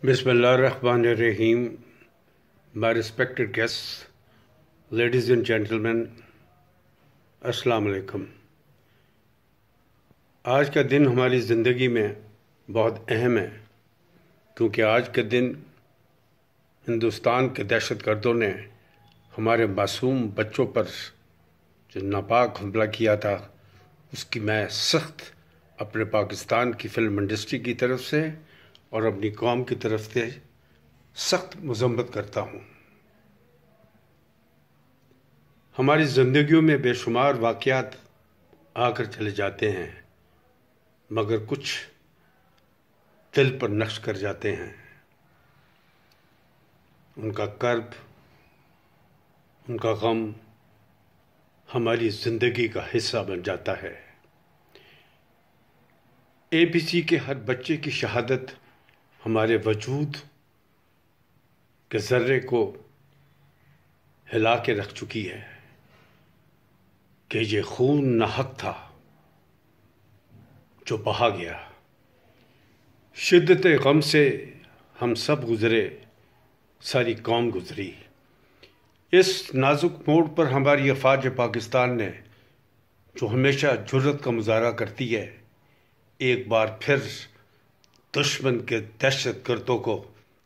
Bismillahirrahmanirrahim. My respected guests, ladies and gentlemen, السلام علیکم. آج کا دن ہماری زندگی میں بہت اہم ہے کیونکہ آج کے دن ہندوستان کے دہشت گردوں نے ہمارے معصوم بچوں پر جو ناپاک حملہ کیا تھا اس کی میں سخت اپنے پاکستان کی فلم انڈسٹری کی طرف سے اور اپنی قوم کی طرف سے سخت مذمت کرتا ہوں. ہماری زندگیوں میں بے شمار واقعات آ کر چلے جاتے ہیں مگر کچھ دل پر نقش کر جاتے ہیں. ان کا کرب، ان کا غم ہماری زندگی کا حصہ بن جاتا ہے. ABC کے ہر بچے کی شہادت ہمارے وجود کے ذرے کو ہلا کے رکھ چکی ہے کہ یہ خون ناحق تھا جو بہا گیا. شدت غم سے ہم سب گزرے، ساری قوم گزری. اس نازک موڑ پر ہماری افواج پاکستان نے جو ہمیشہ جرأت کا مظاہرہ کرتی ہے، ایک بار پھر دشمن کے دہشت گردوں کو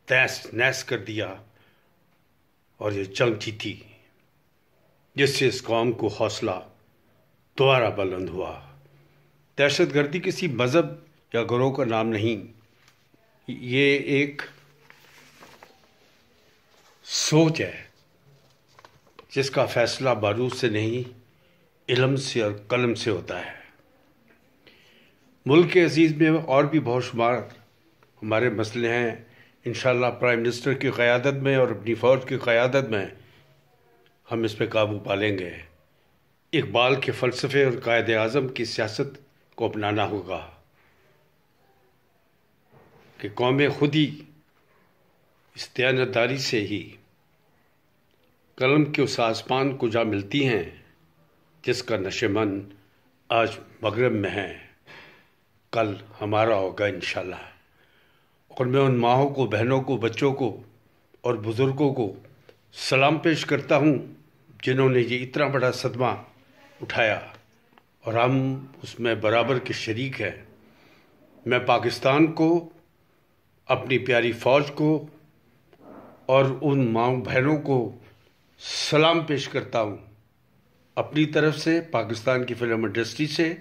تہس نہس کر دیا اور یہ جنگ جیتی، جس سے اس قوم کو حوصلہ دوبارہ بلند ہوا. دہشت گردی کسی مذہب یا گروہ کا نام نہیں، یہ ایک سوچ ہے جس کا فیصلہ بارود سے نہیں، علم سے اور قلم سے ہوتا ہے. ملک عزیز میں اور بھی بہت شمار ہمارے مسئلے ہیں. انشاءاللہ پرائم منسٹر کی قیادت میں اور اپنی فوج کی قیادت میں ہم اس پہ قابو پا لیں گے. اقبال کے فلسفے اور قائد اعظم کی سیاست کو اپنانا ہوگا کہ قومیں خود ہی اس دیانتداری سے ہی قلم کے اس آسمان کو جا ملتی ہیں جس کا نشیمن آج مغرب میں ہے، کل ہمارا ہوگا انشاءاللہ. اور میں ان ماؤں کو، بہنوں کو، بچوں کو اور بزرگوں کو سلام پیش کرتا ہوں جنہوں نے یہ اتنا بڑا صدمہ اٹھایا اور ہم اس میں برابر کے شریک ہیں. میں پاکستان کو، اپنی پیاری فوج کو اور ان ماؤں بہنوں کو سلام پیش کرتا ہوں اپنی طرف سے، پاکستان کی فلم انڈسٹری سے